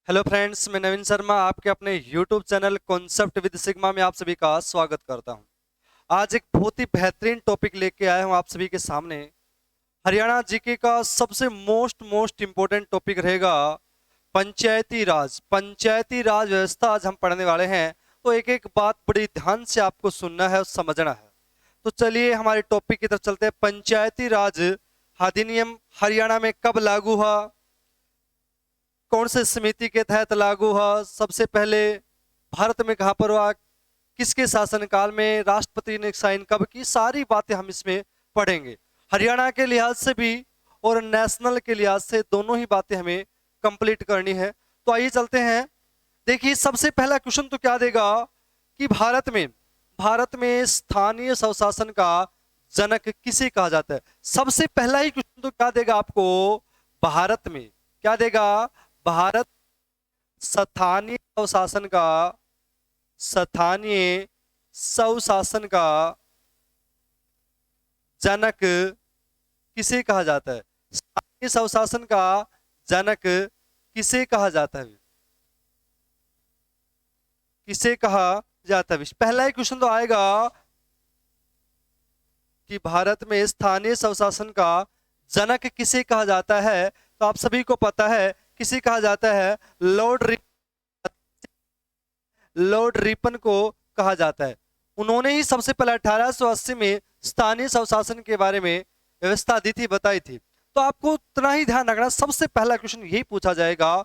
Hello friends, मैं नवीन शर्मा आपके अपने YouTube channel concept with sigma में आप सभी का स्वागत करता हूं। आज एक बहुत ही बेहतरीन टॉपिक लेके आया हूं आप सभी के सामने। हरियाणा जीके का सबसे मोस्ट इम्पोर्टेंट टॉपिक रहेगा पंचायती राज। पंचायती राज व्यवस्था आज हम पढ़ने वाले हैं, तो एक एक बात बड़ी ध्यान से आपको सुनना है और समझना है। तो चलिए हमारे टॉपिक की तरफ चलते हैं। पंचायती राज अधिनियम हरियाणा में कब लागू हुआ, कौन से समिति के तहत लागू हुआ, सबसे पहले भारत में कहां पर हुआ, किसके शासनकाल में, राष्ट्रपति ने साइन कब की, सारी बातें हम इसमें पढ़ेंगे। हरियाणा के लिहाज से भी और नेशनल के लिहाज से दोनों ही बातें हमें कंप्लीट करनी है। तो आइए चलते हैं। देखिए सबसे पहला क्वेश्चन तो क्या देगा कि भारत में स्थानीय स्वशासन का जनक किसे कहा जाता है। सबसे पहला ही क्वेश्चन तो क्या देगा आपको, भारत में क्या देगा, भारत स्थानीय स्वशासन का स्थानीय स्वशासन का जनक किसे कहा जाता है। स्थानीय स्वशासन का जनक किसे कहा जाता है, किसे कहा जाता है। पहला ही क्वेश्चन तो आएगा कि भारत में स्थानीय स्वशासन का जनक किसे कहा जाता है। तो आप सभी को पता है किसे कहा जाता है, लॉर्ड रिपन को कहा जाता है। उन्होंने ही सबसे पहले 1880 में स्थानीय स्वशासन के बारे में व्यवस्था दी थी, बताई थी। तो आपको इतना ही ध्यान रखना, सबसे पहला क्वेश्चन यही पूछा जाएगा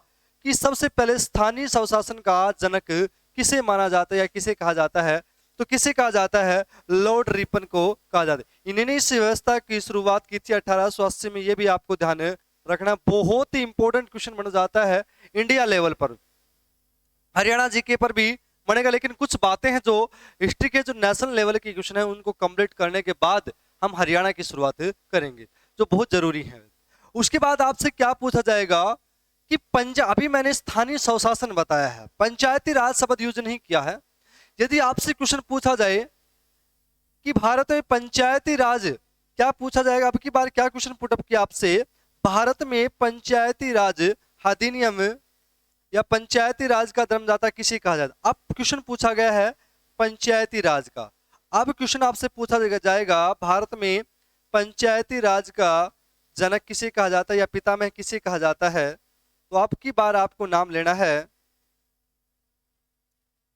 कि सबसे पहले स्थानीय स्वशासन का जनक किसे माना जाता है या किसे कहा जाता है। तो किसे कहा जाता है, लॉर्ड रिपन को कहा जाता है। इन्होंने इस व्यवस्था की शुरुआत की थी 1880 में। यह भी आपको ध्यान रखना, बहुत ही इंपॉर्टेंट क्वेश्चन बन जाता है इंडिया लेवल पर, हरियाणा जीके पर भी बनेगा। लेकिन कुछ बातें हैं जो हिस्ट्री के जो नेशनल लेवल की क्वेश्चन है उनको कंप्लीट करने के बाद हम हरियाणा की शुरुआत करेंगे, जो बहुत जरूरी है। उसके बाद आपसे क्या पूछा जाएगा कि अभी मैंने स्थानीय स्वशासन बताया है, पंचायती राज शब्द यूज नहीं किया है। यदि आपसे क्वेश्चन पूछा जाए कि भारत में पंचायती राज, क्या पूछा जाएगा, अब की बार क्या क्वेश्चन पुटअप किया आपसे, भारत में पंचायती राज अधिनियम या पंचायती राज का जन्मदाता किसे कहा जाता। अब क्वेश्चन पूछा गया है पंचायती राज का। अब क्वेश्चन आपसे पूछा जाएगा भारत में पंचायती राज का जनक किसे कहा जाता है या पितामह किसे कहा जाता है। तो अब की बार आपको नाम लेना है,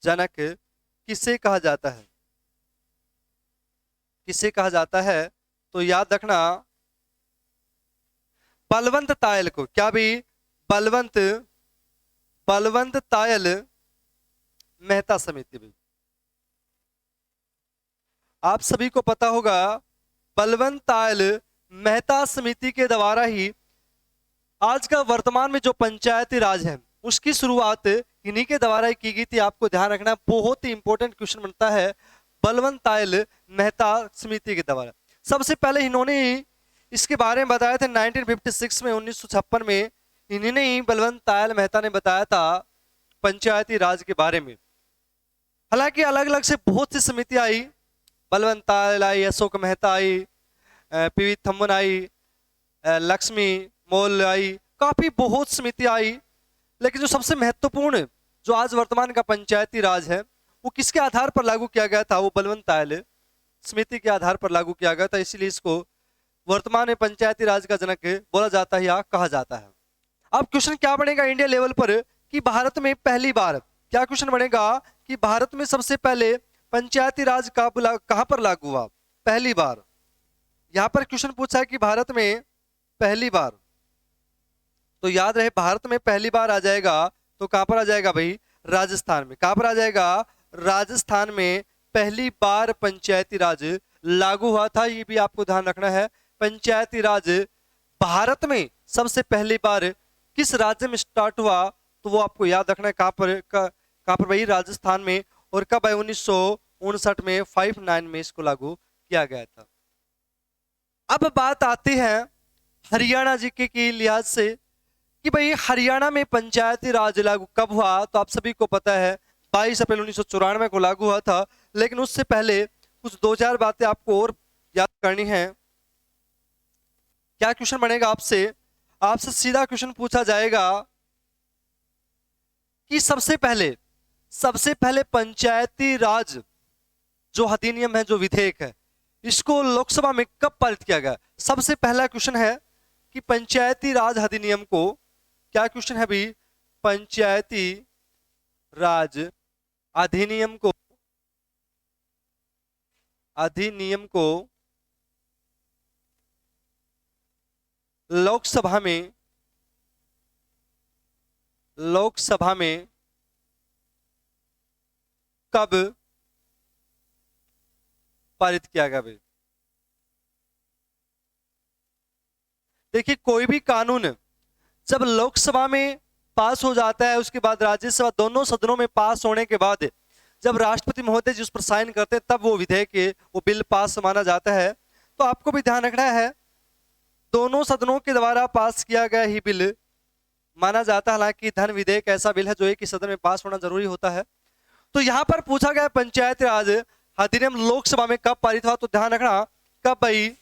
जनक किसे कहा जाता है, किसे कहा जाता है। तो याद रखना बलवंत तायल को, क्या भी, बलवंत बलवंत तायल मेहता समिति भी। आप सभी को पता होगा बलवंत तायल मेहता समिति के द्वारा ही आज का वर्तमान में जो पंचायती राज है उसकी शुरुआत इन्हीं के द्वारा ही की गई थी। आपको ध्यान रखना, बहुत ही इंपॉर्टेंट क्वेश्चन बनता है, बलवंत तायल मेहता समिति के द्वारा। सबसे पहले इन्होंने इसके बारे में बताया था 1956 में, 1956 में इन्होंने ही, बलवंत तायल मेहता ने बताया था पंचायती राज के बारे में। हालांकि अलग अलग से बहुत सी समितियां आई, बलवंत तायल आई, अशोक मेहता आई, पीवी थम्मन आई, लक्ष्मी मोल आई, काफी बहुत समितियां आई। लेकिन जो सबसे महत्वपूर्ण, जो आज वर्तमान का पंचायती राज है, वो किसके आधार पर लागू किया गया था, वो बलवंत तायल समिति के आधार पर लागू किया गया था। इसीलिए इसको वर्तमान में पंचायती राज का जनक बोला जाता है या कहा जाता है। अब क्वेश्चन क्या बनेगा इंडिया लेवल पर कि भारत में पहली बार, क्या क्वेश्चन बनेगा कि भारत में सबसे पहले पंचायती राज कहां पर लागू हुआ, पहली बार। यहां पर क्वेश्चन पूछा है कि भारत में पहली बार, तो याद रहे भारत में पहली बार आ जाएगा तो कहां पर आ जाएगा भाई, राजस्थान में। कहां पर आ जाएगा, राजस्थान में पहली बार पंचायती राज लागू हुआ था। ये भी आपको ध्यान रखना है, पंचायती राज भारत में सबसे पहली बार किस राज्य में स्टार्ट हुआ, तो वो आपको याद रखना है, कहां पर भाई, राजस्थान में। और कब है, 1959 में, 59 में इसको लागू किया गया था। अब बात आती है हरियाणा जीके की लिहाज से कि भाई हरियाणा में पंचायती राज लागू कब हुआ। तो आप सभी को पता है 22 अप्रैल 1994 को लागू हुआ था। लेकिन उससे पहले कुछ दो चार बातें आपको और याद करनी है। क्या क्वेश्चन बनेगा आपसे, आपसे सीधा क्वेश्चन पूछा जाएगा कि सबसे पहले पंचायती राज जो अधिनियम है, जो विधेयक है, इसको लोकसभा में कब पारित किया गया? सबसे पहला क्वेश्चन है कि पंचायती राज अधिनियम को, क्या क्वेश्चन है भाई, पंचायती राज अधिनियम को लोकसभा में कब पारित किया गया भाई? देखिए, कोई भी कानून जब लोकसभा में पास हो जाता है, उसके बाद राज्यसभा, दोनों सदनों में पास होने के बाद जब राष्ट्रपति महोदय जी उस पर साइन करते हैं, तब वो विधेयक, वो बिल पास माना जाता है। तो आपको भी ध्यान रखना है, दोनों सदनों के द्वारा पास किया गया ही बिल माना जाता है। हालांकि धन विधेयक ऐसा बिल है जो एक ही सदन में पास होना जरूरी होता है। तो यहां पर पूछा गया पंचायत राज अधिनियम लोकसभा में कब पारित हुआ, तो ध्यान रखना कब भाई,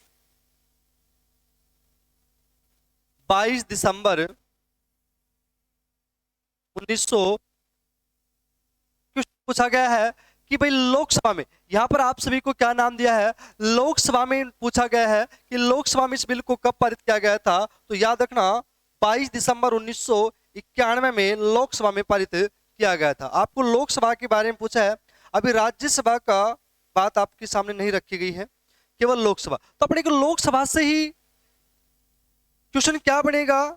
22 दिसंबर 1900 पूछा गया है कि भाई लोकसभा में, यहां पर आप सभी को क्या नाम दिया है, लोकसभा में पूछा गया है कि लोकसभा में इस बिल को कब पारित किया गया था। तो याद रखना 22 दिसंबर 1991 में लोकसभा में पारित किया गया था। आपको लोकसभा के बारे में पूछा है, अभी राज्यसभा का बात आपके सामने नहीं रखी गई है, केवल लोकसभा। तो अपने को लोकसभा से ही क्वेश्चन क्या बनेगा,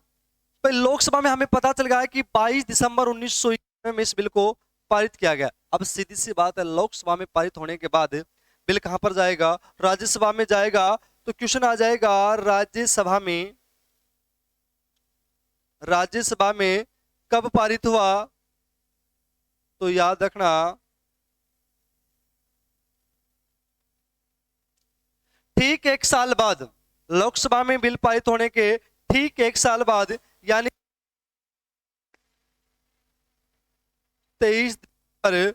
भाई लोकसभा में हमें पता चल गया है कि 22 दिसंबर 1991 में इस बिल को पारित किया गया। अब सीधी सी बात है, लोकसभा में पारित होने के बाद बिल कहां पर जाएगा, राज्यसभा में जाएगा। तो क्वेश्चन आ जाएगा राज्यसभा में कब पारित हुआ, तो याद रखना ठीक 1 साल बाद, लोकसभा में बिल पारित होने के ठीक 1 साल बाद, यानी 23 दिसंबर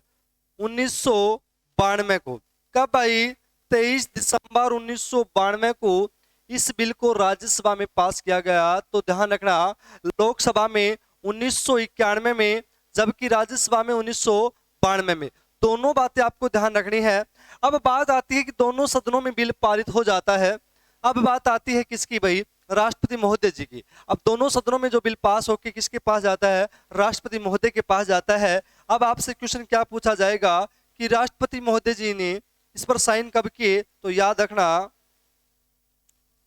1992 को, कब भाई, 23 दिसंबर 1992 को इस बिल को राज्यसभा में पास किया गया। तो ध्यान रखना, लोकसभा में 1991 में, जबकि राज्यसभा में 1992 में, दोनों बातें आपको ध्यान रखनी है। अब बात आती है कि दोनों सदनों में बिल पारित हो जाता है। अब बात आती है किसकी भाई, राष्ट्रपति महोदय जी की। अब दोनों सदनों में जो बिल पास होकर किसके पास जाता है, राष्ट्रपति महोदय के पास जाता है। अब आपसे क्वेश्चन क्या पूछा जाएगा कि राष्ट्रपति महोदय जी ने इस पर साइन कब किए, तो याद रखना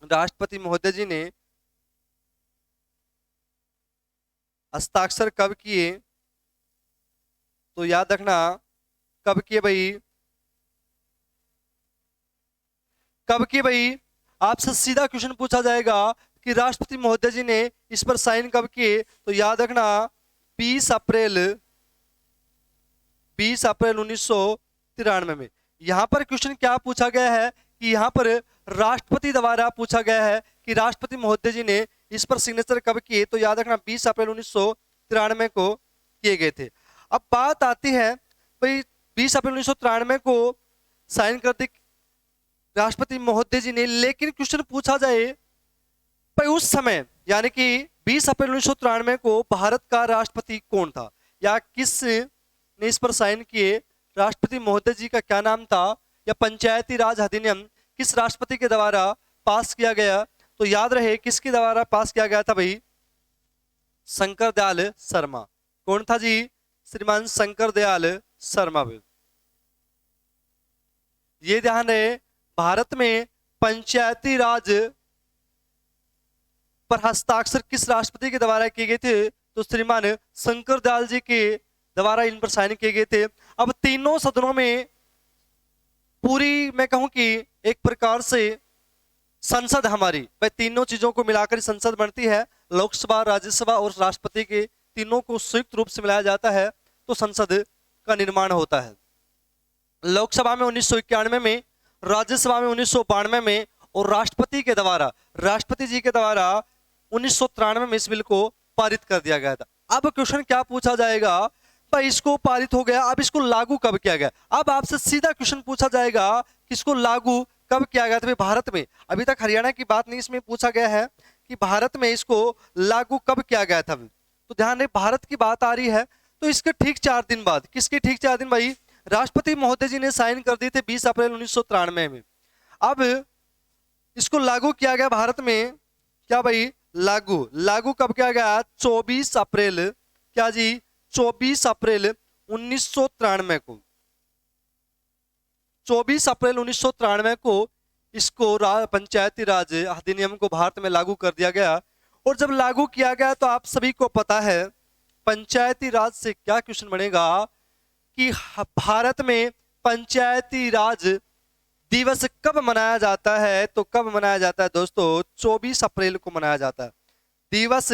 राष्ट्रपति महोदय जी ने हस्ताक्षर कब किए, तो याद रखना कब किए भाई, कब किए भाई। आपसे सीधा क्वेश्चन पूछा जाएगा कि राष्ट्रपति महोदय जी ने इस पर साइन कब किए, तो याद रखना 20 अप्रैल 1993 में। यहां पर क्वेश्चन क्या पूछा गया है कि यहां पर राष्ट्रपति द्वारा पूछा गया है कि राष्ट्रपति महोदय जी ने इस पर सिग्नेचर कब किए, तो याद रखना 20 अप्रैल 1993 को किए गए थे। अब बात आती है भाई 20 अप्रैल 1993 को साइन कर दी राष्ट्रपति महोदय जी ने, लेकिन क्वेश्चन पूछा जाए भाई उस समय, यानी कि 20 अप्रैल 1993 को भारत का राष्ट्रपति कौन था, या किस ने इस पर साइन किए, राष्ट्रपति महोदय जी का क्या नाम था, या पंचायती राज अधिनियम किस राष्ट्रपति के द्वारा पास किया गया। तो याद रहे किसके द्वारा पास किया गया था भाई, शंकर दयाल शर्मा। कौन था जी, श्रीमान शंकर दयाल शर्मा। ये ध्यान रहे, भारत में पंचायती राज पर हस्ताक्षर किस राष्ट्रपति के द्वारा किए गए थे, तो श्रीमान शंकर दयाल जी के द्वारा इन पर साइन किए गए थे। अब तीनों सदनों में पूरी, मैं कहूं कि एक प्रकार से संसद हमारी, भाई तीनों चीजों को मिलाकर संसद बनती है, लोकसभा, राज्यसभा और राष्ट्रपति के तीनों को संयुक्त रूप से मिलाया जाता है तो संसद का निर्माण होता है। लोकसभा में 1991 में, राज्यसभा में 1992 में, और राष्ट्रपति के द्वारा, राष्ट्रपति जी के द्वारा 1993 में इस बिल को पारित कर दिया गया था। अब क्वेश्चन क्या पूछा जाएगा, भाई इसको पारित हो गया, अब इसको लागू कब किया गया। अब आपसे सीधा क्वेश्चन पूछा जाएगा कि इसको लागू कब किया गया था भाई भारत में। अभी तक हरियाणा की बात नहीं, इसमें पूछा गया है कि भारत में इसको लागू कब किया गया था। तो ध्यान रहे भारत की बात आ रही है, तो इसके ठीक 4 दिन बाद, किसके ठीक 4 दिन भाई, राष्ट्रपति महोदय जी ने साइन कर दिए थे 20 अप्रैल 1993 में। अब इसको लागू किया गया भारत में, क्या भाई, लागू कब किया गया, 24 अप्रैल, क्या जी, 24 अप्रैल 1993 को, 24 अप्रैल 1993 को इसको पंचायती राज अधिनियम को भारत में लागू कर दिया गया। और जब लागू किया गया तो आप सभी को पता है पंचायती राज से क्या क्वेश्चन बनेगा कि भारत में पंचायती राज दिवस कब मनाया जाता है। तो कब मनाया जाता है दोस्तों, 24 अप्रैल को मनाया जाता है दिवस।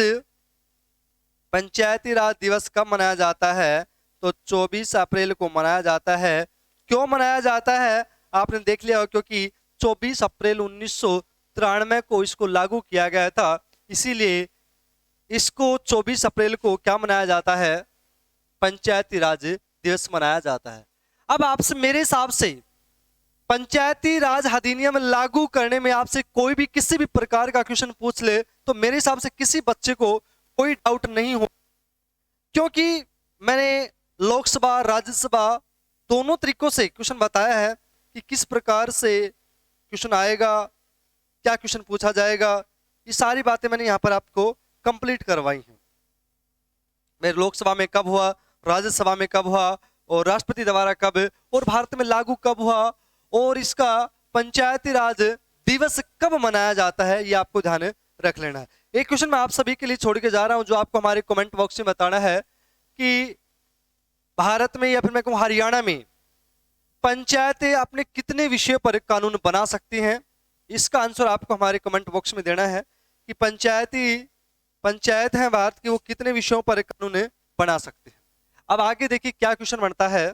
पंचायती राज दिवस कब मनाया जाता है, तो 24 अप्रैल को मनाया जाता है। क्यों मनाया जाता है आपने देख लिया, क्योंकि 24 अप्रैल 1993 को इसको लागू किया गया था, इसीलिए इसको 24 अप्रैल को क्या मनाया जाता है, पंचायती राज दिवस मनाया जाता है। अब आपसे, मेरे हिसाब से पंचायती राज अधिनियम लागू करने में आपसे कोई भी किसी भी प्रकार का क्वेश्चन पूछ ले तो मेरे हिसाब से किसी बच्चे को कोई डाउट नहीं हो, क्योंकि मैंने लोकसभा राज्यसभा दोनों तरीकों से क्वेश्चन बताया है कि किस प्रकार से क्वेश्चन आएगा, क्या क्वेश्चन पूछा जाएगा। ये सारी बातें मैंने यहाँ पर आपको कंप्लीट करवाई हैं। मेरे लोकसभा में कब हुआ, राज्यसभा में कब हुआ, और राष्ट्रपति द्वारा कब, और भारत में लागू कब हुआ, और इसका पंचायती राज दिवस कब मनाया जाता है, ये आपको ध्यान रख लेना है। एक क्वेश्चन मैं आप सभी के लिए छोड़ के जा रहा हूं जो आपको हमारे कमेंट बॉक्स में बताना है कि भारत में या फिर मैं कहूं हरियाणा में पंचायतें अपने कितने विषयों पर कानून बना सकती हैं। इसका आंसर आपको हमारे कमेंट बॉक्स में देना है कि पंचायत है भारत की, वो कितने विषयों पर कानून बना सकते हैं। अब आगे देखिए क्या क्वेश्चन बनता है।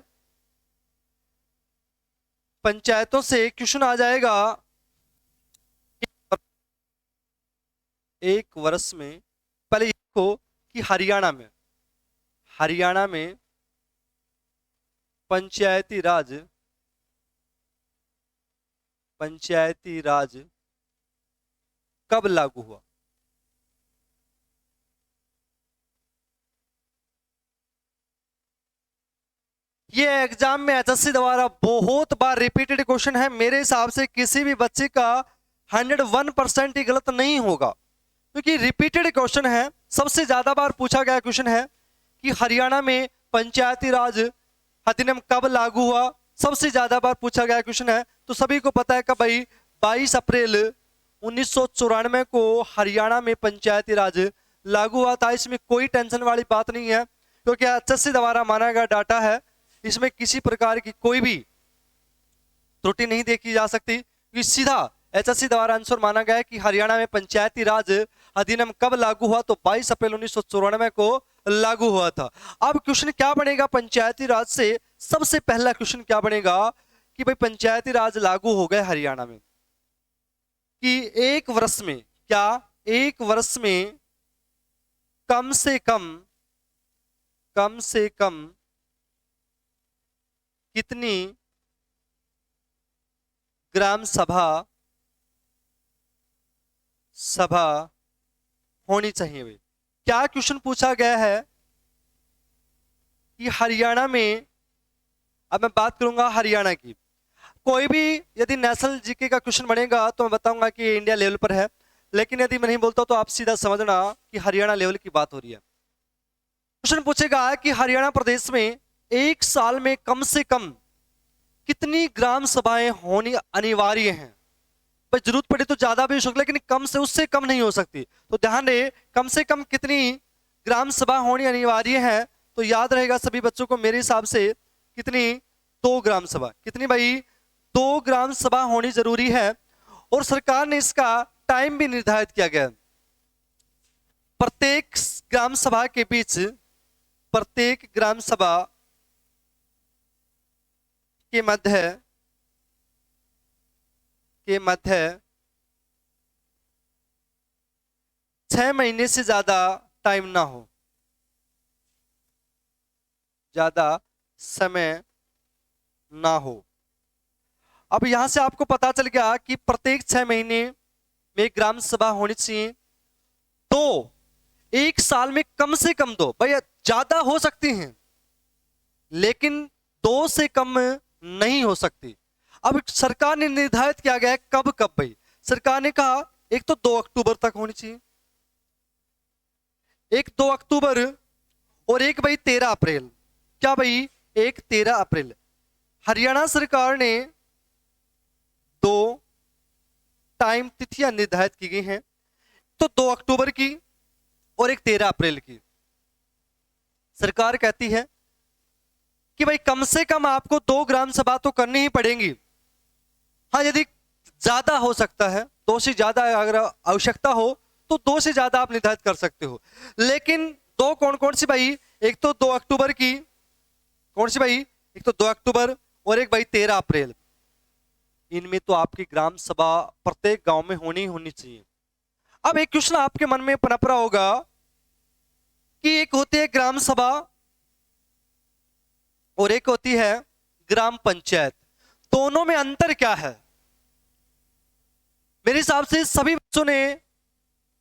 पंचायतों से क्वेश्चन आ जाएगा एक वर्ष में। पहले देखो कि हरियाणा में पंचायती राज कब लागू हुआ। ये एग्जाम में एचएससी द्वारा बहुत बार रिपीटेड क्वेश्चन है। मेरे हिसाब से किसी भी बच्चे का 101% ही गलत नहीं होगा, क्योंकि रिपीटेड क्वेश्चन है। सबसे ज्यादा बार पूछा गया क्वेश्चन है कि हरियाणा में पंचायती राज अधिनियम कब लागू हुआ, सबसे ज्यादा बार पूछा गया क्वेश्चन है। तो सभी को पता है कि भाई 22 अप्रैल 1994 को हरियाणा में पंचायती राज लागू हुआ था। इसमें कोई टेंशन वाली बात नहीं है, क्योंकि एचएससी द्वारा माना गया डाटा है, इसमें किसी प्रकार की कोई भी त्रुटि नहीं देखी जा सकती, कि सीधा एचएससी द्वारा आंसर माना गया है कि हरियाणा में पंचायती राज अधिनियम कब लागू हुआ, तो 22 अप्रैल 1994 को लागू हुआ था। अब क्वेश्चन क्या बनेगा पंचायती राज से, सबसे पहला क्वेश्चन क्या बनेगा कि भाई पंचायती राज लागू हो गए हरियाणा में, कि एक वर्ष में, क्या एक वर्ष में कम से कम कितनी ग्राम सभा होनी चाहिए। भाई क्या क्वेश्चन पूछा गया है कि हरियाणा में, अब मैं बात करूंगा हरियाणा की, कोई भी यदि नेशनल जीके का क्वेश्चन बनेगा तो मैं बताऊंगा कि इंडिया लेवल पर है, लेकिन यदि मैं नहीं बोलता तो आप सीधा समझना कि हरियाणा लेवल की बात हो रही है। क्वेश्चन पूछेगा कि हरियाणा प्रदेश में एक साल में कम से कम कितनी ग्राम सभाएं होनी अनिवार्य हैं। भाई जरूरत पड़े तो ज्यादा भी हो सकती है, लेकिन कम से उससे कम नहीं हो सकती। तो ध्यान रहे, कम से कम कितनी ग्राम सभा होनी अनिवार्य है। तो याद रहेगा सभी बच्चों को, मेरे हिसाब से कितनी, 2 ग्राम सभा। कितनी भाई, 2 ग्राम सभा होनी जरूरी है। और सरकार ने इसका टाइम भी निर्धारित किया गया। प्रत्येक ग्राम सभा के बीच, प्रत्येक ग्राम सभा के मध्य 6 महीने से ज्यादा टाइम ना हो, ज्यादा समय ना हो। अब यहां से आपको पता चल गया कि प्रत्येक 6 महीने में ग्राम सभा होनी चाहिए। तो एक साल में कम से कम 2, भाई ज्यादा हो सकती हैं लेकिन 2 से कम नहीं हो सकती। अब सरकार ने निर्धारित किया गया है कब कब भाई, सरकार ने कहा एक तो 2 अक्टूबर तक होनी चाहिए, एक 2 अक्टूबर, और एक भाई 13 अप्रैल। क्या भाई, एक 13 अप्रैल। हरियाणा सरकार ने 2 टाइम तिथियां निर्धारित की गई हैं, तो 2 अक्टूबर की और एक 13 अप्रैल की। सरकार कहती है कि भाई कम से कम आपको 2 ग्राम सभा तो करनी ही पड़ेगी। हाँ, यदि ज्यादा हो सकता है, 2 से ज्यादा अगर आवश्यकता हो तो 2 से ज्यादा आप निर्धारित कर सकते हो, लेकिन 2 कौन कौन सी भाई, एक तो 2 अक्टूबर की, कौन सी भाई, एक तो 2 अक्टूबर और एक भाई 13 अप्रैल। इनमें तो आपकी ग्राम सभा प्रत्येक गांव में होनी ही होनी चाहिए। अब एक क्वेश्चन आपके मन में पनप रहा होगा कि एक होती है ग्राम सभा और एक होती है ग्राम पंचायत, दोनों में अंतर क्या है? मेरे हिसाब से सभी बच्चों ने,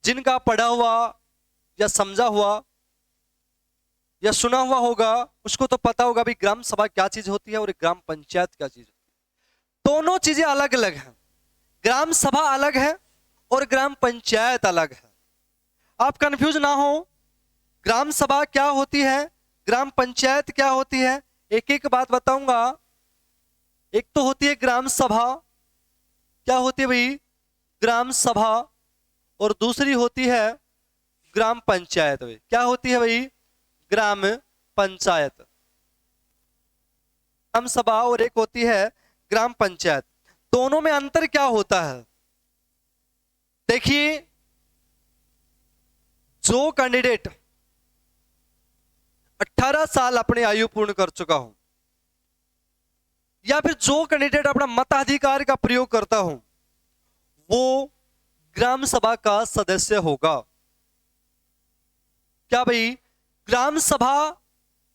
जिनका पढ़ा हुआ या समझा हुआ या सुना हुआ होगा, उसको तो पता होगा भी ग्राम सभा क्या चीज होती है और ग्राम पंचायत क्या चीज होती है। दोनों चीजें अलग अलग हैं, ग्राम सभा अलग है और ग्राम पंचायत अलग है। आप कंफ्यूज ना हो, ग्राम सभा क्या होती है, ग्राम पंचायत क्या होती है, एक एक बात बताऊंगा। एक तो होती है ग्राम सभा, क्या होती है भाई, ग्राम सभा, और दूसरी होती है ग्राम पंचायत। भाई क्या होती है भाई, ग्राम पंचायत। ग्राम सभा और एक होती है ग्राम पंचायत, दोनों में अंतर क्या होता है? देखिए, जो कैंडिडेट 18 साल अपनी आयु पूर्ण कर चुका हो, या फिर जो कैंडिडेट अपना मताधिकार का प्रयोग करता हो, वो ग्राम सभा का सदस्य होगा। क्या भाई, ग्राम सभा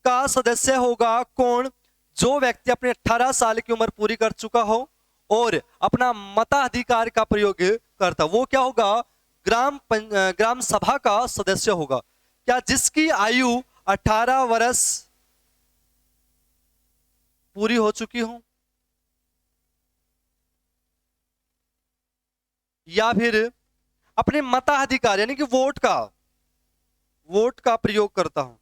का सदस्य होगा कौन? जो व्यक्ति अपने 18 साल की उम्र पूरी कर चुका हो और अपना मताधिकार का प्रयोग करता, वो क्या होगा, ग्राम सभा का सदस्य होगा। क्या जिसकी आयु 18 वर्ष पूरी हो चुकी हो, या फिर अपने मताधिकार यानी कि वोट का प्रयोग करता हूं,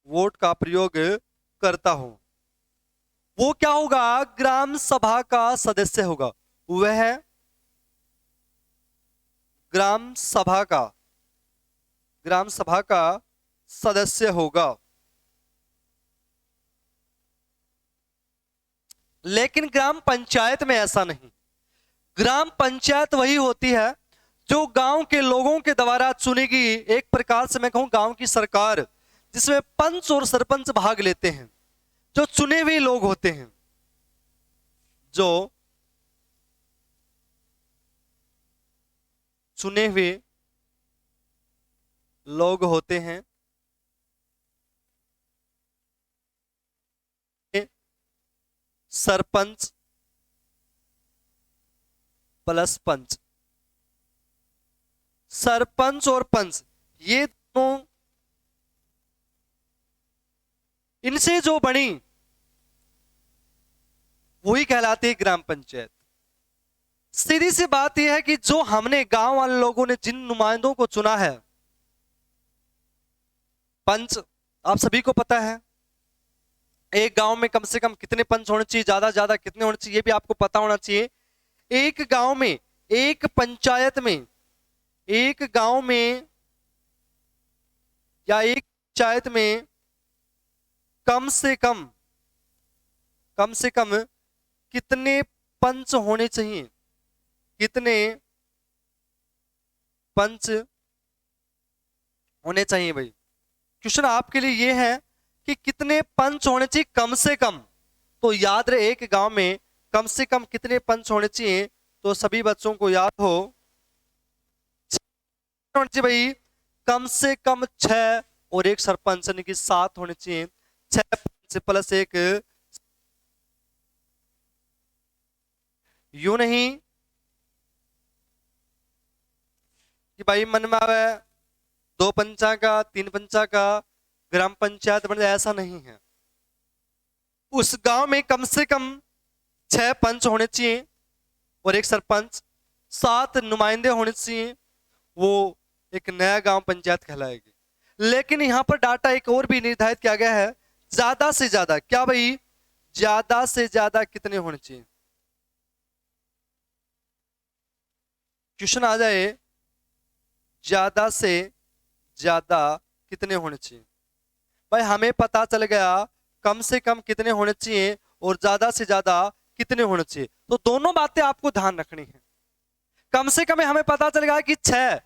वोट का प्रयोग करता हूं, वो क्या होगा, ग्राम सभा का सदस्य होगा। वह ग्राम सभा का सदस्य होगा। लेकिन ग्राम पंचायत में ऐसा नहीं। ग्राम पंचायत वही होती है जो गांव के लोगों के द्वारा चुनी गई, एक प्रकार से मैं कहूं गांव की सरकार, जिसमें पंच और सरपंच भाग लेते हैं, जो चुने हुए लोग होते हैं, जो चुने हुए लोग होते हैं, सरपंच प्लस पंच। सरपंच और पंच ये दोनों, इनसे जो बनी वही कहलाती है ग्राम पंचायत। सीधी सी बात यह है कि जो हमने गांव वाले लोगों ने जिन नुमाइंदों को चुना है, पंच आप सभी को पता है, एक गांव में कम से कम कितने पंच होने चाहिए, ज्यादा ज्यादा कितने होने चाहिए, ये भी आपको पता होना चाहिए। एक गांव में, एक पंचायत में, एक गांव में या एक पंचायत में कम से कम कितने पंच होने चाहिए, कितने पंच होने चाहिए भाई? क्वेश्चन आपके लिए ये है कि कितने पंच होने चाहिए कम से कम। तो याद रहे, एक गांव में कम से कम कितने पंच होने चाहिए, तो सभी बच्चों को याद हो होने चाहिए भाई, कम से कम 6 और एक सरपंच यानी कि 7 होने चाहिए। 6 पंच प्लस एक, यूं नहीं कि भाई मन में आवे 2 पंचा का 3 पंचा का ग्राम पंचायत बन जाए, ऐसा नहीं है। उस गांव में कम से कम 6 पंच होने चाहिए और एक सरपंच, 7 नुमाइंदे होने चाहिए, वो एक नया गांव पंचायत कहलाएगी। लेकिन यहां पर डाटा एक और भी निर्धारित किया गया है, ज्यादा से ज्यादा, क्या भाई, ज्यादा से ज्यादा कितने होने चाहिए। क्वेश्चन आ जाए, ज्यादा से ज्यादा कितने होने चाहिए। भाई हमें पता चल गया कम से कम कितने होने चाहिए और ज्यादा से ज्यादा कितने होने चाहिए, तो दोनों बातें आपको ध्यान रखनी है। कम से कम हमें पता चल गया कि 6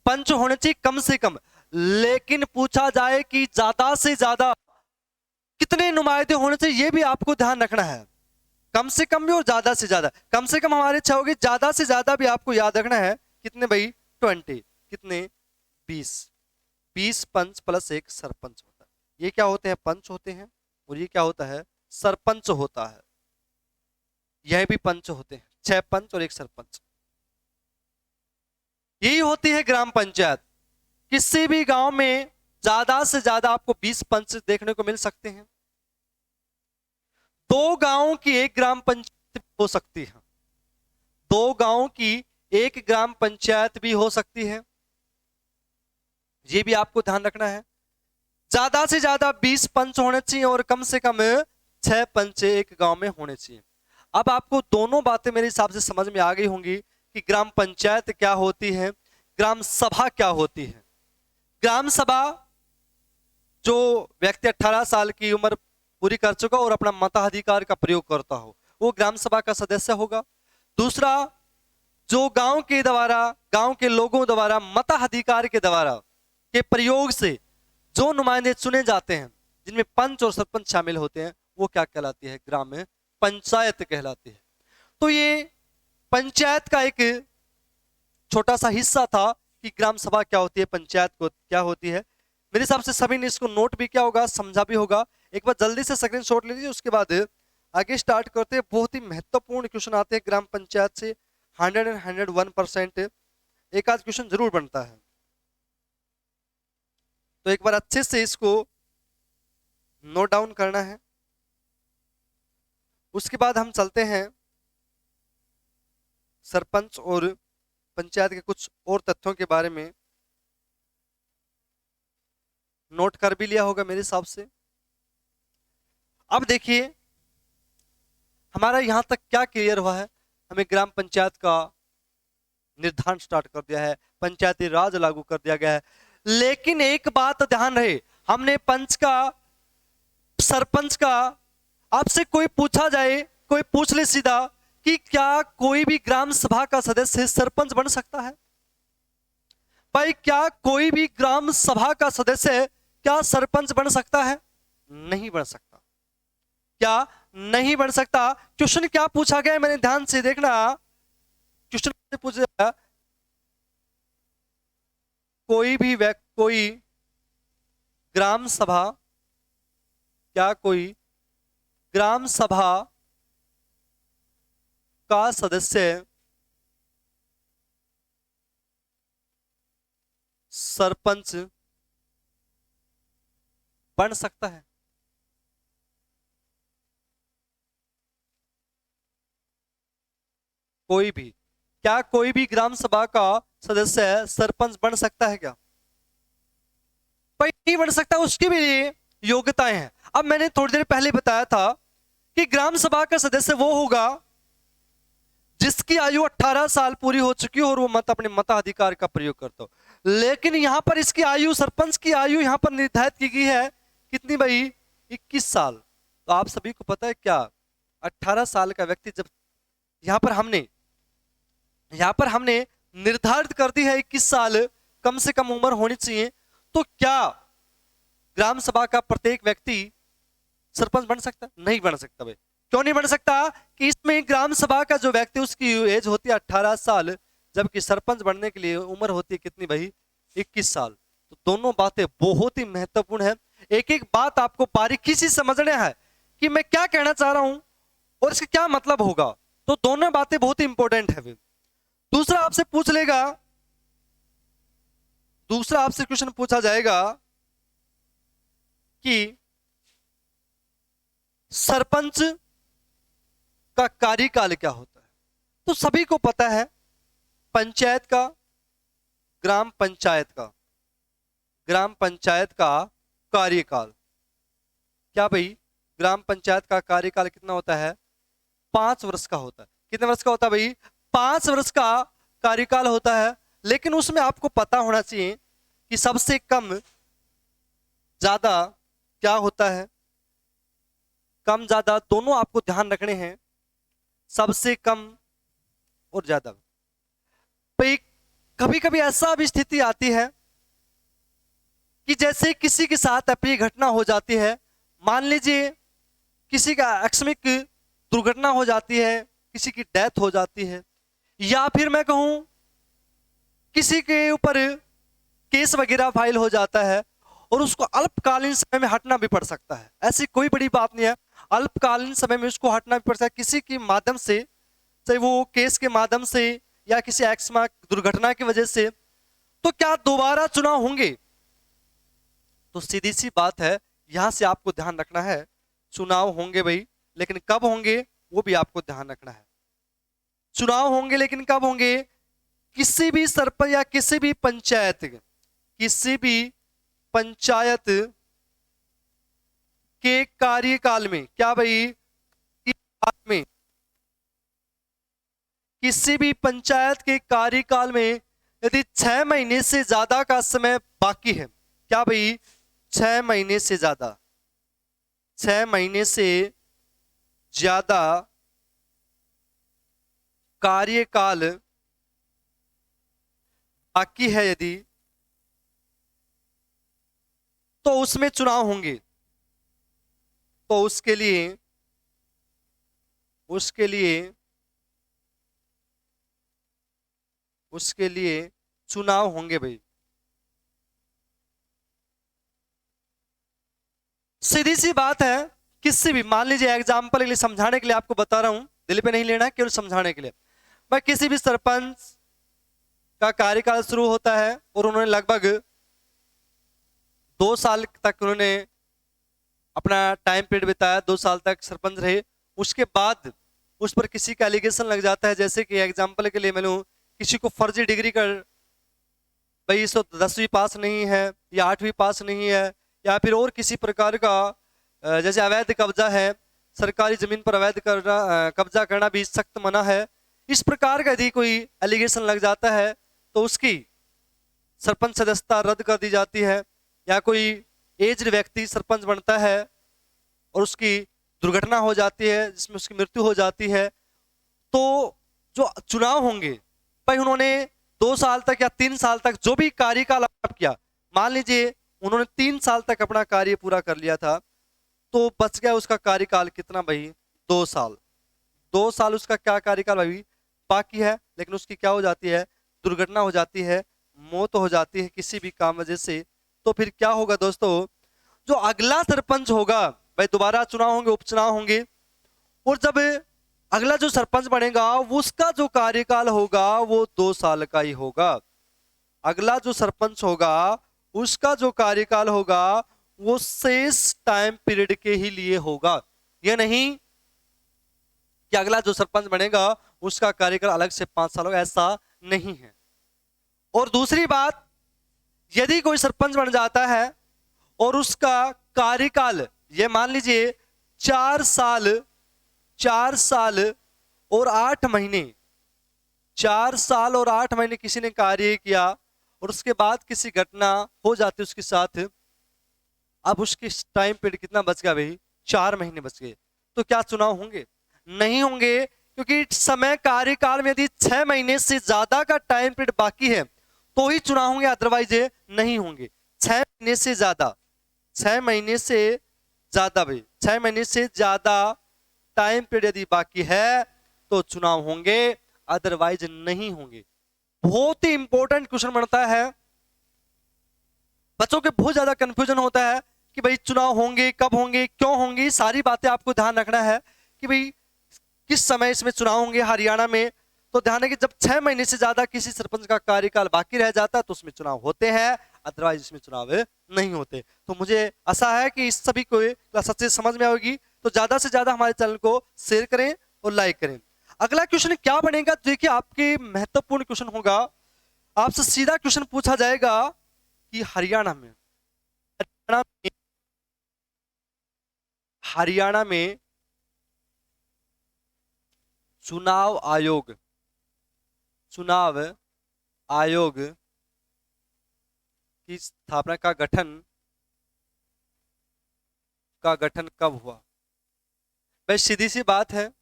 पंच होने चाहिए कम से कम, लेकिन पूछा जाए कि ज्यादा से ज्यादा कितने नुमाइंदे होने चाहिए, ये भी आपको ध्यान रखना है। कम से कम भी और ज्यादा से ज्यादा, कम से कम हमारे 6 होगी, ज्यादा से ज्यादा भी आपको याद रखना है कितने भाई, 20, कितने, 20 पंच प्लस एक सरपंच होता है। ये क्या होते हैं, पंच होते हैं, और ये क्या होता है, सरपंच होता है। यह भी पंच होते हैं, 6 पंच और एक सरपंच। यही होती है ग्राम पंचायत। किसी भी गांव में ज्यादा से ज्यादा आपको 20 पंच देखने को मिल सकते हैं। 2 गांवों की एक ग्राम पंचायत हो सकती है, 2 गांवों की एक ग्राम पंचायत भी हो सकती है, ये भी आपको ध्यान रखना है। ज्यादा से ज्यादा 20 पंच होने चाहिए और कम से कम 6 पंच एक गांव में होने चाहिए। अब आपको दोनों बातें मेरे हिसाब से समझ में आ गई होंगी कि ग्राम पंचायत क्या होती है, ग्राम सभा क्या होती है। ग्राम सभा, जो व्यक्ति 18 साल की उम्र पूरी कर चुका और अपना मताधिकार का प्रयोग करता हो, वो ग्राम सभा का सदस्य होगा। दूसरा, जो गांव के द्वारा, गांव के लोगों द्वारा मताधिकार के द्वारा के प्रयोग से जो नुमाइंदे चुने जाते हैं, जिनमें पंच और सरपंच शामिल होते हैं, वो क्या कहलाती है, ग्राम पंचायत कहलाती है। तो ये पंचायत का एक छोटा सा हिस्सा था कि ग्राम सभा क्या होती है, पंचायत को क्या होती है। मेरे हिसाब से सभी ने इसको नोट भी किया होगा, समझा भी होगा। एक बार जल्दी से स्क्रीनशॉट ले लीजिए, उसके बाद आगे स्टार्ट करते हैं। बहुत ही महत्वपूर्ण क्वेश्चन आते हैं ग्राम पंचायत से, 101%। एक आध क्वेश्चन जरूर बनता है, तो एक बार अच्छे से इसको नोट डाउन करना है। उसके बाद हम चलते हैं सरपंच और पंचायत के कुछ और तथ्यों के बारे में। नोट कर भी लिया होगा मेरे हिसाब से। अब देखिए हमारा यहां तक क्या क्लियर हुआ है, हमें ग्राम पंचायत का निर्धारण स्टार्ट कर दिया है, पंचायती राज लागू कर दिया गया है। लेकिन एक बात ध्यान रहे, हमने पंच का, सरपंच का, आपसे कोई पूछा जाए, कोई पूछ ले सीधा कि क्या कोई भी ग्राम सभा का सदस्य सरपंच बन सकता है। भाई क्या कोई भी ग्राम सभा का सदस्य क्या सरपंच बन सकता है? नहीं बन सकता। क्या नहीं बन सकता? क्वेश्चन क्या पूछा गया है, मैंने ध्यान से देखना। क्वेश्चन पूछा, कोई ग्राम सभा, क्या कोई ग्राम सभा का सदस्य सरपंच बन सकता है? कोई भी, क्या कोई भी ग्राम सभा का सदस्य सरपंच बन सकता है? क्या भाई नहीं बन सकता, उसकी भी योग्यताएं हैं। अब मैंने थोड़ी देर पहले बताया था कि ग्राम सभा का सदस्य वो होगा जिसकी आयु 18 साल पूरी हो चुकी हो और वो अपने मताधिकार का प्रयोग करता हो। लेकिन यहां पर इसकी आयु, सरपंच की आयु यहां पर निर्धारित की गई है कितनी भाई, 21 साल। तो आप सभी को पता है क्या 18 साल का व्यक्ति, जब यहां पर हमने निर्धारित कर दी है 21 साल कम से कम उम्र होनी चाहिए, तो क्या ग्राम सभा का प्रत्येक व्यक्ति सरपंच बन सकता? नहीं बन सकता। भाई क्यों नहीं बन सकता? कि इसमें ग्राम सभा का जो व्यक्ति, उसकी एज होती है 18 साल, जबकि सरपंच बनने के लिए उम्र होती है कितनी भाई, 21 साल। तो दोनों बातें बहुत ही महत्वपूर्ण है। एक एक बात आपको बारीकी से समझना है कि मैं क्या कहना चाह रहा हूं और इसका क्या मतलब होगा। तो दोनों बातें बहुत ही इंपॉर्टेंट है। दूसरा आपसे पूछ लेगा, दूसरा आपसे क्वेश्चन पूछा जाएगा कि सरपंच का कार्यकाल क्या होता है। तो सभी को पता है पंचायत का, ग्राम पंचायत का कार्यकाल क्या भाई, ग्राम पंचायत का कार्यकाल कितना होता है, 5 वर्ष का होता है। कितने वर्ष का होता है भाई, 5 वर्ष का कार्यकाल होता है। लेकिन उसमें आपको पता होना चाहिए कि सबसे कम ज्यादा क्या होता है, कम ज्यादा दोनों आपको ध्यान रखने हैं, सबसे कम और ज्यादा। भाई कभी कभी ऐसा भी स्थिति आती है कि जैसे किसी के साथ अपनी घटना हो जाती है, मान लीजिए किसी का आकस्मिक दुर्घटना हो जाती है, किसी की डेथ हो जाती है, या फिर मैं कहूं किसी के ऊपर केस वगैरह फाइल हो जाता है और उसको अल्पकालीन समय में हटना भी पड़ सकता है। ऐसी कोई बड़ी बात नहीं है, अल्पकालीन समय में उसको हटना भी पड़ सकता है किसी के माध्यम से, चाहे वो केस के माध्यम से या किसी आकस्मिक दुर्घटना की वजह से। तो क्या दोबारा चुनाव होंगे? तो सीधी सी बात है, यहां से आपको ध्यान रखना है, चुनाव होंगे भाई, लेकिन कब होंगे वो भी आपको ध्यान रखना है। चुनाव होंगे लेकिन कब होंगे, किसी भी सरपंच या किसी भी पंचायत के कार्यकाल में, क्या भाई, में किसी भी पंचायत के कार्यकाल में यदि 6 महीने से ज्यादा का समय बाकी है, क्या भाई, 6 महीने से ज्यादा, 6 महीने से ज्यादा कार्यकाल बाकी है यदि, तो उसमें चुनाव होंगे। तो उसके लिए चुनाव होंगे भाई। सीधी सी बात है, किसी भी, मान लीजिए एग्जाम्पल के लिए, समझाने के लिए आपको बता रहा हूं, दिल पे नहीं लेना है, केवल समझाने के लिए। भाई किसी भी सरपंच का कार्यकाल शुरू होता है और उन्होंने लगभग 2 साल तक उन्होंने अपना टाइम पीरियड बिताया, 2 साल तक सरपंच रहे। उसके बाद उस पर किसी का एलिगेशन लग जाता है, जैसे कि एग्जाम्पल के लिए मैं लूं, किसी को फर्जी डिग्री कर, भाई इसको 10वीं पास नहीं है या 8वीं पास नहीं है, या फिर और किसी प्रकार का जैसे अवैध कब्जा है, सरकारी जमीन पर अवैध कब्जा करना भी सख्त मना है। इस प्रकार का यदि कोई एलिगेशन लग जाता है तो उसकी सरपंच सदस्यता रद्द कर दी जाती है, या कोई एज्ड व्यक्ति सरपंच बनता है और उसकी दुर्घटना हो जाती है जिसमें उसकी मृत्यु हो जाती है, तो जो चुनाव होंगे भाई, उन्होंने 2 साल तक या 3 साल तक जो भी कार्यकाल किया, मान लीजिए उन्होंने 3 साल तक अपना कार्य पूरा कर लिया था, तो बच गया उसका कार्यकाल कितना भाई, 2 साल। 2 साल उसका क्या कार्यकाल भाई बाकी है, लेकिन उसकी क्या हो जाती है, दुर्घटना हो जाती है, मौत हो जाती है किसी भी काम वजह से। तो फिर क्या होगा दोस्तों, जो अगला सरपंच होगा भाई, दोबारा चुनाव होंगे, उपचुनाव होंगे, और जब अगला जो सरपंच बनेगा उसका जो कार्यकाल होगा वो 2 साल का ही होगा। अगला जो सरपंच होगा उसका जो कार्यकाल होगा वो शेष टाइम पीरियड के ही लिए होगा। यह नहीं कि अगला जो सरपंच बनेगा उसका कार्यकाल अलग से 5 साल होगा, ऐसा नहीं है। और दूसरी बात, यदि कोई सरपंच बन जाता है और उसका कार्यकाल, ये मान लीजिए 4 साल और 8 महीने, 4 साल और 8 महीने किसी ने कार्य किया और उसके बाद किसी घटना हो जाती है उसके साथ, अब उसके टाइम पीरियड कितना बच गया भाई, 4 महीने बच गए। तो क्या चुनाव होंगे? नहीं होंगे, क्योंकि समय कार्यकाल में यदि 6 महीने से ज्यादा का टाइम पीरियड बाकी है तो ही चुनाव होंगे, अदरवाइज नहीं होंगे। 6 महीने से ज्यादा, 6 महीने से ज्यादा भाई, 6 महीने से ज्यादा टाइम पीरियड यदि बाकी है तो चुनाव होंगे, अदरवाइज नहीं होंगे। बहुत ही इंपॉर्टेंट क्वेश्चन बनता है, बच्चों के बहुत ज्यादा कंफ्यूजन होता है कि भाई चुनाव होंगे, कब होंगे, क्यों होंगे, सारी बातें आपको ध्यान रखना है कि भाई किस समय इसमें चुनाव होंगे। हरियाणा में तो ध्यान है कि जब 6 महीने से ज्यादा किसी सरपंच का कार्यकाल बाकी रह जाता है तो उसमें चुनाव होते हैं, अदरवाइज इसमें चुनाव नहीं होते। तो मुझे आशा है कि इस सभी को क्लास अच्छे से समझ में आएगी। तो ज्यादा से ज्यादा हमारे चैनल को शेयर करें और लाइक करें। अगला क्वेश्चन क्या बनेगा, देखिए आपके महत्वपूर्ण क्वेश्चन होगा। आपसे सीधा क्वेश्चन पूछा जाएगा कि हरियाणा में चुनाव आयोग की स्थापना का गठन कब हुआ। भाई सीधी सी बात है,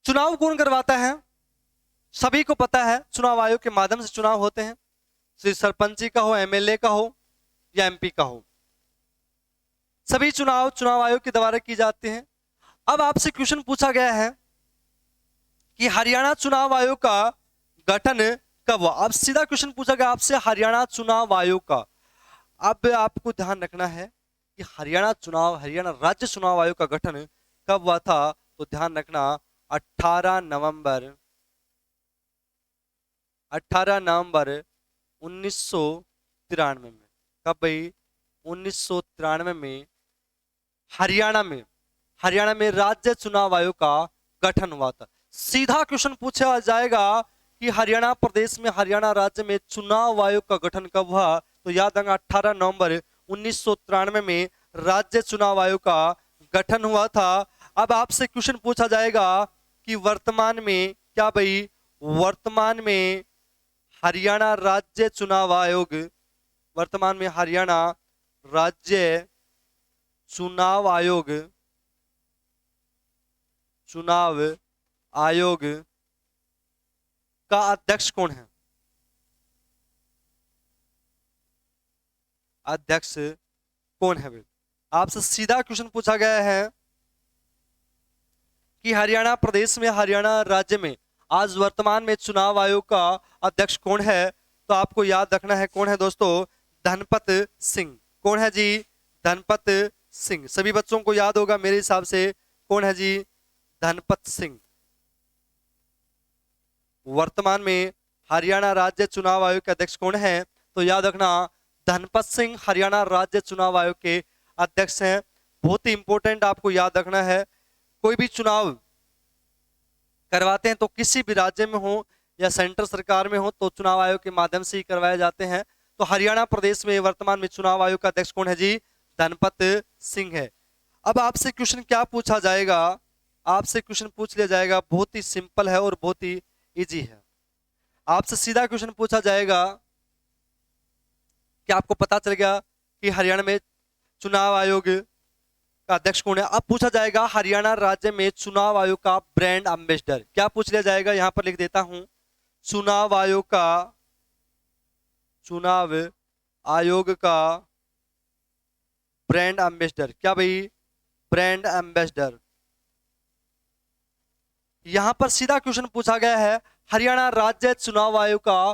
चुनाव कौन करवाता है, सभी को पता है। चुनाव आयोग के माध्यम से चुनाव होते हैं, सिर्फ सरपंची का हो, एमएलए का हो या एमपी का हो, सभी चुनाव आयोग के द्वारा की जाते हैं। अब आपसे क्वेश्चन पूछा गया है कि हरियाणा चुनाव आयोग का गठन कब हुआ। अब सीधा क्वेश्चन पूछा गया आपसे हरियाणा चुनाव आयोग का। अब आपको ध्यान रखना है कि हरियाणा राज्य चुनाव आयोग का गठन कब हुआ था। तो ध्यान रखना 18 नवंबर 1993 में। कब भाई? 1993 में हरियाणा में राज्य चुनाव आयोग का गठन हुआ था। सीधा क्वेश्चन पूछा जाएगा कि हरियाणा प्रदेश में, हरियाणा राज्य में चुनाव आयोग का गठन कब हुआ। तो याद रखना 18 नवंबर 1993 में राज्य चुनाव आयोग का गठन हुआ था। अब आपसे क्वेश्चन पूछा जाएगा कि वर्तमान में क्या भाई, वर्तमान में हरियाणा राज्य चुनाव आयोग, वर्तमान में हरियाणा राज्य चुनाव आयोग का अध्यक्ष कौन है। अध्यक्ष कौन है भाई? आपसे सीधा क्वेश्चन पूछा गया है कि हरियाणा प्रदेश में, हरियाणा राज्य में आज वर्तमान में चुनाव आयोग का अध्यक्ष कौन है। तो आपको याद रखना है कौन है दोस्तों, धनपत सिंह। कौन है जी? धनपत सिंह। सभी बच्चों को याद होगा मेरे हिसाब से, कौन है जी? धनपत सिंह। वर्तमान में हरियाणा राज्य चुनाव आयोग के अध्यक्ष कौन है। तो याद रखना धनपत सिंह हरियाणा राज्य चुनाव आयोग के अध्यक्ष हैं। बहुत ही इंपॉर्टेंट आपको याद रखना है, कोई भी चुनाव करवाते हैं तो किसी भी राज्य में हो या सेंट्रल सरकार में हो तो चुनाव आयोग के माध्यम से ही करवाए जाते हैं। तो हरियाणा प्रदेश में वर्तमान में चुनाव आयोग का अध्यक्ष कौन है जी? धनपत सिंह है। अब आपसे क्वेश्चन क्या पूछा जाएगा, आपसे क्वेश्चन पूछ लिया जाएगा, बहुत ही सिंपल है और बहुत ही इजी है। आपसे सीधा क्वेश्चन पूछा जाएगा कि आपको पता चल गया कि हरियाणा में चुनाव आयोग का अध्यक्ष कौन है। अब पूछा जाएगा हरियाणा राज्य में चुनाव आयोग का ब्रांड एम्बेसडर। क्या पूछ लिया जाएगा, यहां पर लिख देता हूं, चुनाव आयोग का ब्रांड एम्बेसडर। क्या भाई? Brand ambassador. यहां पर सीधा क्वेश्चन पूछा गया है हरियाणा राज्य चुनाव आयोग का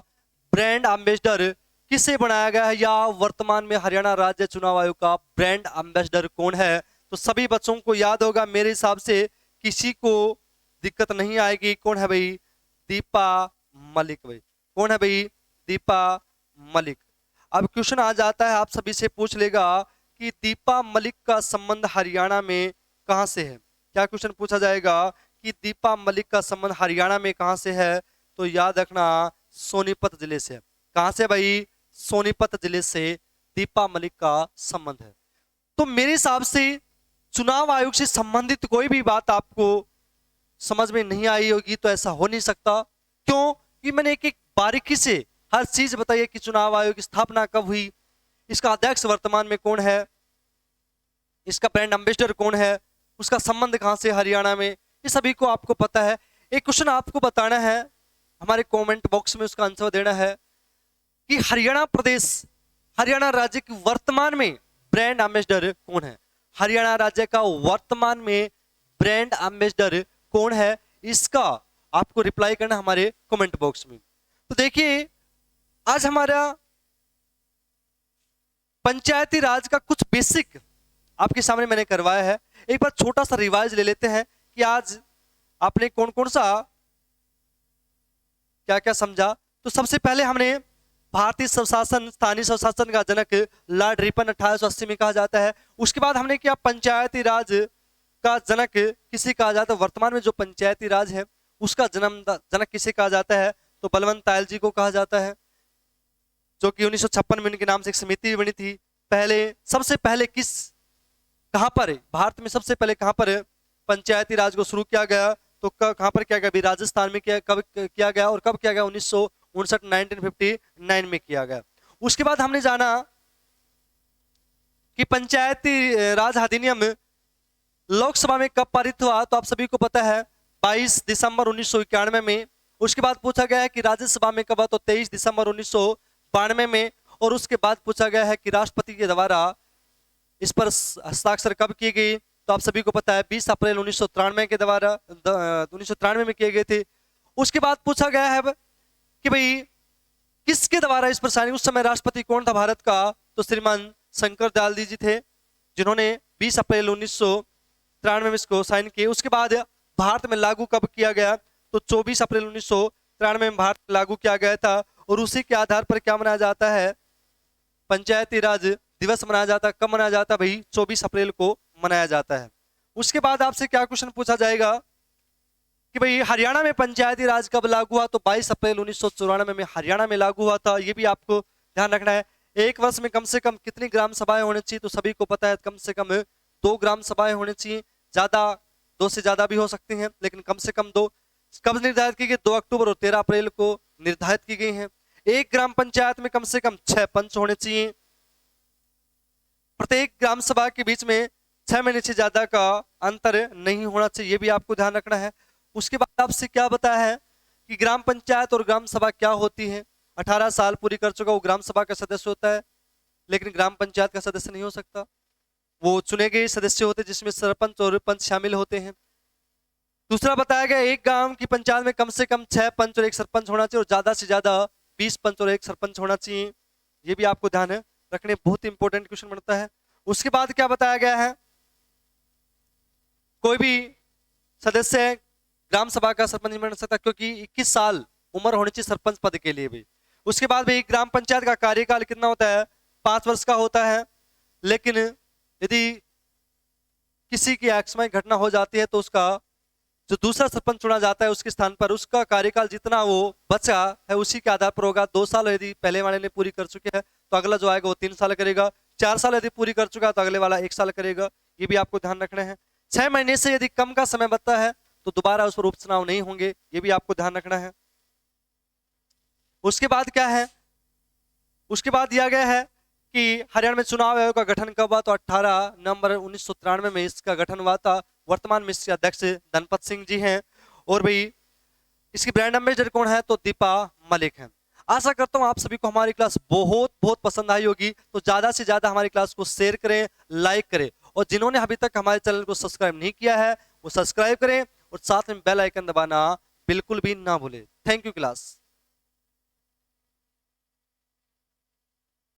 ब्रांड एम्बेसडर किसे बनाया गया है, या वर्तमान में हरियाणा राज्य चुनाव आयोग का ब्रांड एम्बेसडर कौन है। तो सभी बच्चों को याद होगा मेरे हिसाब से, किसी को दिक्कत नहीं आएगी। कौन है भाई? दीपा मलिक। भाई कौन है भाई? दीपा मलिक। अब क्वेश्चन आ जाता है, आप सभी से पूछ लेगा कि दीपा मलिक का संबंध हरियाणा में कहां से है। क्या क्वेश्चन पूछा जाएगा कि दीपा मलिक का संबंध हरियाणा में कहां से है। तो याद रखना सोनीपत जिले से। कहां से भाई? सोनीपत जिले से दीपा मलिक का संबंध है। तो मेरे हिसाब से चुनाव आयोग से संबंधित कोई भी बात आपको समझ में नहीं आई होगी तो ऐसा हो नहीं सकता। क्यों? कि मैंने एक एक बारीकी से हर चीज बताई कि चुनाव आयोग की स्थापना कब हुई, इसका अध्यक्ष वर्तमान में कौन है, इसका ब्रांड एम्बेसडर कौन है, उसका संबंध कहां से हरियाणा में, ये सभी को आपको पता है। एक क्वेश्चन आपको बताना है, हमारे कमेंट बॉक्स में उसका आंसर देना है कि हरियाणा राज्य की वर्तमान में ब्रांड एम्बेसडर कौन है। हरियाणा राज्य का वर्तमान में ब्रांड एम्बेसडर कौन है, इसका आपको रिप्लाई करना हमारे कमेंट बॉक्स में। तो देखिए आज हमारा पंचायती राज का कुछ बेसिक आपके सामने मैंने करवाया है। एक बार छोटा सा रिवाइज ले लेते हैं कि आज आपने कौन कौन सा क्या क्या समझा। तो सबसे पहले हमने भारतीय स्वशासन, स्थानीय स्वशासन का जनक लॉर्ड रिपन 1880 में कहा जाता है। उसके बाद हमने किया पंचायती राज का जनक किसे कहा जाता है, वर्तमान में जो पंचायती राज है उसका जनक किसे कहा जाता है, तो बलवंत तायल जी को कहा जाता है, जो कि 1956 में इनके नाम से एक समिति बनी थी। सबसे पहले कहां पर भारत में सबसे पहले कहां पर पंचायती राज को शुरू किया गया, तो कहां पर किया गया, अभी राजस्थान में कब किया गया और कब किया गया, 1959 में किया गया। उसके बाद हमने जाना कि पंचायती राज अधिनियम लोकसभा में कब पारित हुआ, तो आप सभी को पता है 22 दिसंबर 1991 में। उसके बाद पूछा गया है कि राज्यसभा में कब हुआ, तो 23 दिसंबर 1992 में। और उसके बाद पूछा गया है कि राष्ट्रपति के द्वारा इस पर हस्ताक्षर कब की गई, तो आप सभी को पता है 20 अप्रैल 1993 के द्वारा 1993 में किए गए थे। उसके बाद पूछा गया है कि भाई किसके द्वारा इस पर साइन, उस समय राष्ट्रपति कौन था भारत का, तो श्रीमान शंकर दयाल जी थे, जिन्होंने 20 अप्रैल 1993 में इसको साइन किए। उसके बाद भारत में लागू कब किया गया, तो 24 अप्रैल 1993 में भारत में लागू किया गया था। और उसी के आधार पर क्या मनाया जाता है, पंचायती राज दिवस मनाया जाता है। कब मनाया जाता है भाई, 24 अप्रैल को मनाया जाता है। उसके बाद आपसे क्या क्वेश्चन पूछा जाएगा कि भाई हरियाणा में पंचायती राज कब लागू हुआ, तो 22 अप्रैल 1994 में हरियाणा में लागू हुआ था। ये भी आपको ध्यान रखना है। एक वर्ष में कम से कम कितनी ग्राम सभाएं होनी चाहिए, तो सभी को पता है कम से कम 2 ग्राम सभाएं होनी चाहिए। ज्यादा 2 से ज्यादा भी हो सकती हैं, लेकिन कम से कम 2। कब निर्धारित की गई, 2 अक्टूबर और 13 अप्रैल को निर्धारित की गई है। एक ग्राम पंचायत में कम से कम 6 पंच होने चाहिए। प्रत्येक ग्राम सभा के बीच में 6 महीने से ज्यादा का अंतर नहीं होना चाहिए, ये भी आपको ध्यान रखना है। उसके बाद आपसे क्या बताया है कि ग्राम पंचायत और ग्राम सभा क्या होती है। 18 साल पूरी कर चुका वो ग्राम सभा का सदस्य होता है, लेकिन ग्राम पंचायत का सदस्य नहीं हो सकता। वो चुने गए सदस्य होते जिसमें सरपंच और पंच शामिल होते हैं। दूसरा बताया गया एक गांव की पंचायत में कम से कम 6 पंच और 1 सरपंच होना चाहिए, और ज्यादा से ज्यादा 20 पंच और 1 सरपंच होना चाहिए। ये भी आपको ध्यान है रखने, बहुत इंपॉर्टेंट क्वेश्चन बनता है। उसके बाद क्या बताया गया है, कोई भी सदस्य ग्राम सभा का सरपंच नहीं बन सकता, क्योंकि 21 साल उम्र होनी चाहिए सरपंच पद के लिए भी। उसके बाद भी ग्राम पंचायत का कार्यकाल कितना होता है, 5 वर्ष का होता है। लेकिन यदि किसी की अकस्मात घटना हो जाती है, तो उसका जो दूसरा सरपंच चुना जाता है उसके स्थान पर उसका कार्यकाल जितना वो बचा है उसी के आधार पर होगा। 2 साल यदि पहले वाले ने पूरी कर चुके हैं तो अगला जो आएगा वो 3 साल करेगा। 4 साल यदि पूरी कर चुका है तो अगले वाला 1 साल करेगा। ये भी आपको ध्यान रखना है। 6 महीने से यदि कम का समय बचता है तो दोबारा उस पर उपचुनाव नहीं होंगे, ये भी आपको ध्यान रखना है। उसके बाद क्या है, उसके बाद दिया गया है कि हरियाणा में चुनाव आयोग का गठन कब हुआ, तो 18 नवंबर 1993 में इसका गठन हुआ था। वर्तमान में इसके अध्यक्ष धनपत सिंह जी हैं, और भाई इसकी ब्रांड एम्बेसडर कौन है, तो दीपा मलिक हैं। आशा करता हूं आप सभी को हमारी क्लास बहुत बहुत पसंद आई होगी। तो ज्यादा से ज्यादा हमारी क्लास को शेयर करें, लाइक करें, और जिन्होंने अभी तक हमारे चैनल को सब्सक्राइब नहीं किया है वो सब्सक्राइब करें, और साथ में बेल आइकन दबाना बिल्कुल भी ना भूलें। Thank you class.